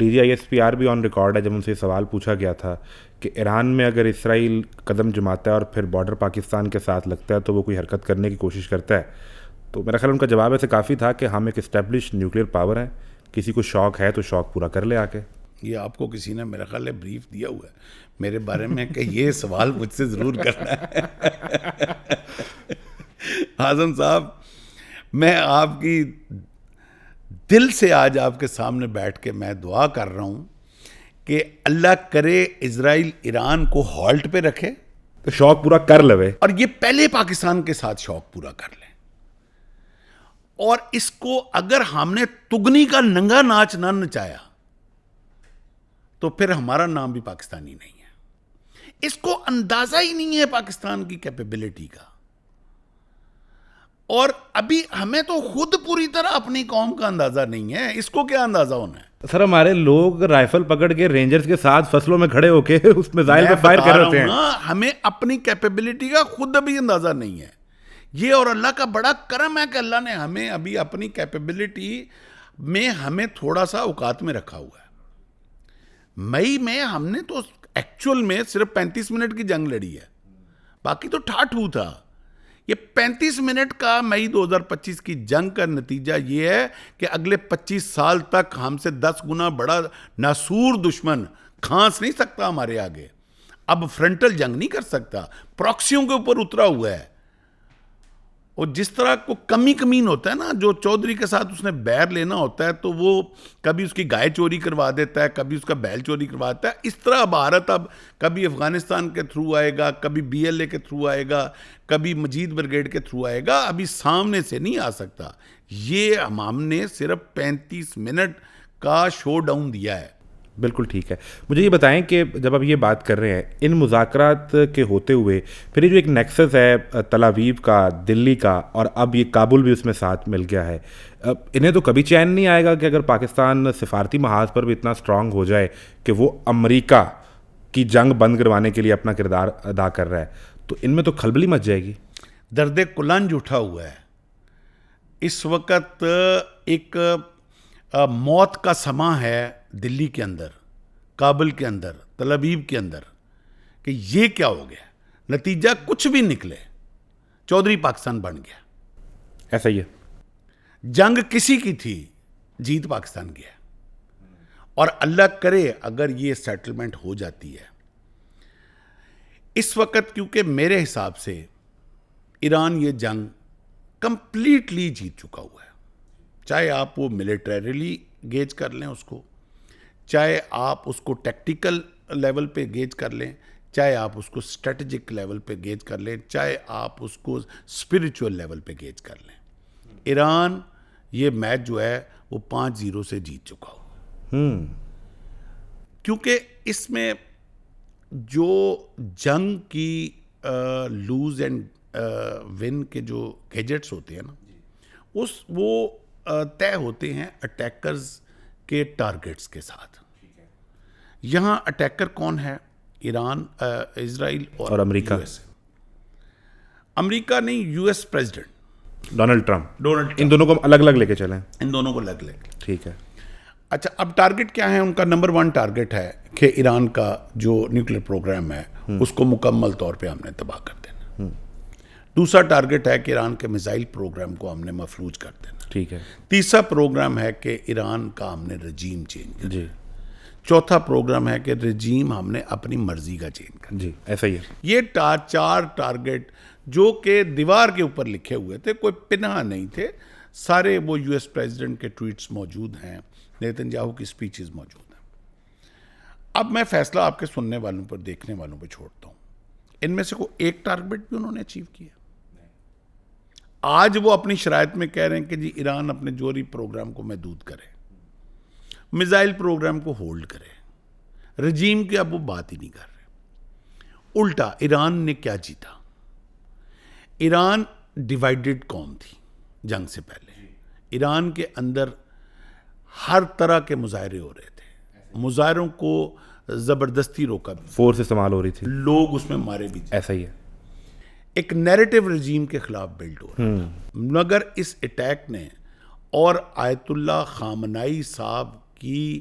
DGISPR بھی on record ہے جب ان سے سوال پوچھا گیا تھا کہ ایران میں اگر اسرائیل قدم جماتا ہے اور پھر بارڈر پاکستان کے ساتھ لگتا ہے تو وہ کوئی حرکت کرنے کی کوشش کرتا ہے، تو میرا خیال ان کا جواب ایسے کافی تھا کہ ہم ایک اسٹیبلش نیوکلیئر پاور ہیں، کسی کو شوق ہے تو شوق پورا کر لے آ کے. یہ آپ کو کسی نے میرا خیال ہے بریف دیا ہوا ہے میرے بارے میں کہ یہ سوال مجھ سے ضرور کرنا ہے. اعظم صاحب، میں آپ کی دل سے آج آپ کے سامنے بیٹھ کے میں دعا کر رہا ہوں کہ اللہ کرے اسرائیل ایران کو ہالٹ پہ رکھے تو شوق پورا کر لوے، اور یہ پہلے پاکستان کے ساتھ شوق پورا کر لیں. اور اس کو اگر ہم نے تگنی کا ننگا ناچ نہ نچایا تو پھر ہمارا نام بھی پاکستانی نہیں ہے. اس کو اندازہ ہی نہیں ہے پاکستان کی کیپیبلٹی کا. اور ابھی ہمیں تو خود پوری طرح اپنی قوم کا اندازہ نہیں ہے، اس کو کیا اندازہ ہونا ہے؟ سر ہمارے لوگ رائفل پکڑ کے رینجرز کے ساتھ فصلوں میں کھڑے ہو کے اس میزائل پہ فائر کر رہے ہیں. ہمیں اپنی کیپیبلٹی کا خود ابھی اندازہ نہیں ہے. یہ اور اللہ کا بڑا کرم ہے کہ اللہ نے ہمیں ابھی اپنی کیپیبلٹی میں ہمیں تھوڑا سا اوقات میں رکھا ہوا ہے. مئی میں ہم نے تو ایکچول میں صرف 35 منٹ کی جنگ لڑی ہے، باقی تو ٹھاٹھو تھا. یہ 35 منٹ کا مئی 2025 کی جنگ کا نتیجہ یہ ہے کہ اگلے 25 سال تک ہم سے 10 گنا بڑا ناسور دشمن کھانس نہیں سکتا ہمارے آگے. اب فرنٹل جنگ نہیں کر سکتا، پراکسیوں کے اوپر اترا ہوا ہے. اور جس طرح کو کمی کمین ہوتا ہے نا، جو چودھری کے ساتھ اس نے بیر لینا ہوتا ہے تو وہ کبھی اس کی گائے چوری کروا دیتا ہے، کبھی اس کا بیل چوری کروا دیتا ہے. اس طرح بھارت اب کبھی افغانستان کے تھرو آئے گا، کبھی BLA کے تھرو آئے گا، کبھی مجید بریگیڈ کے تھرو آئے گا. ابھی سامنے سے نہیں آ سکتا. یہ ہم نے صرف 35 منٹ کا شو ڈاؤن دیا ہے. بالکل ٹھیک ہے. مجھے یہ بتائیں کہ جب آپ یہ بات کر رہے ہیں ان مذاکرات کے ہوتے ہوئے، پھر یہ جو ایک نیکسس ہے تل ابیب کا، دلی کا، اور اب یہ کابل بھی اس میں ساتھ مل گیا ہے، انہیں تو کبھی چین نہیں آئے گا کہ اگر پاکستان سفارتی محاذ پر بھی اتنا اسٹرانگ ہو جائے کہ وہ امریکہ کی جنگ بند کروانے کے لیے اپنا کردار ادا کر رہا ہے، تو ان میں تو کھلبلی مچ جائے گی. درد کلنج اٹھا ہوا ہے اس وقت. ایک موت کا سما ہے دلی کے اندر، کابل کے اندر، تل ابیب کے اندر، کہ یہ کیا ہو گیا. نتیجہ کچھ بھی نکلے، چودھری پاکستان بن گیا. ایسا ہی ہے. جنگ کسی کی تھی، جیت پاکستان کی ہے. اور اللہ کرے اگر یہ سیٹلمنٹ ہو جاتی ہے اس وقت، کیونکہ میرے حساب سے ایران یہ جنگ کمپلیٹلی جیت چکا ہوا ہے. چاہے آپ وہ ملیٹریلی گیج کر لیں اس کو، چاہے آپ اس کو ٹیکٹیکل لیول پہ گیج کر لیں، چاہے آپ اس کو اسٹریٹجک لیول پہ گیج کر لیں، چاہے آپ اس کو اسپریچول لیول پہ گیج کر لیں. ایران یہ میچ جو ہے وہ 5-0 سے جیت چکا ہو. کیونکہ اس میں جو جنگ کی لوز اینڈ ون کے جو گیجٹس ہوتے ہیں نا، وہ طے ہوتے ہیں اٹیکرز کے ٹارگٹس کے ساتھ. یہاں اٹیکر کون ہے؟ ایران، اسرائیل اور امریکہ. امریکہ نہیں، US پریزیڈنٹ ڈونلڈ ٹرمپ. ان دونوں کو الگ الگ لے کے چلیں. ان دونوں کو الگ الگ. ٹھیک ہے. اچھا، اب ٹارگٹ کیا ہے ان کا؟ نمبر 1 ٹارگٹ ہے کہ ایران کا جو نیوکلیر پروگرام ہے اس کو مکمل طور پہ ہم نے تباہ کر دینا. دوسرا ٹارگٹ ہے کہ ایران کے میزائل پروگرام کو ہم نے مفلوج کر دینا. ٹھیک ہے. تیسرا پروگرام ہے کہ ایران کا ہم نے رجیم چینج کرنا. چوتھا پروگرام ہے کہ رجیم ہم نے اپنی مرضی کا چینج کرنا. جی ایسا ہی ہے. یہ 4 ٹارگٹ جو کہ دیوار کے اوپر لکھے ہوئے تھے، کوئی پنہا نہیں تھے. سارے وہ US پریزیڈنٹ کے ٹویٹس موجود ہیں، نیتن یاہو کی سپیچز موجود ہیں. اب میں فیصلہ آپ کے سننے والوں پر، دیکھنے والوں پہ چھوڑتا ہوں. ان میں سے کوئی ایک ٹارگٹ بھی انہوں نے اچیو کیا؟ آج وہ اپنی شرائط میں کہہ رہے ہیں کہ جی ایران اپنے جوہری پروگرام کو محدود کرے، میزائل پروگرام کو ہولڈ کرے. رجیم کی اب وہ بات ہی نہیں کر رہے. الٹا ایران نے کیا جیتا؟ ایران ڈیوائیڈڈ قوم تھی جنگ سے پہلے. ایران کے اندر ہر طرح کے مظاہرے ہو رہے تھے. مظاہروں کو زبردستی روکا بھی، فورس استعمال ہو رہی تھی، لوگ اس میں مارے بھی تھے. ایسا ہی ہے. ایک نیریٹو رجیم کے خلاف بلڈ ہو رہا تھا. مگر اس اٹیک نے اور آیت اللہ خامنائی صاحب کی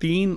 3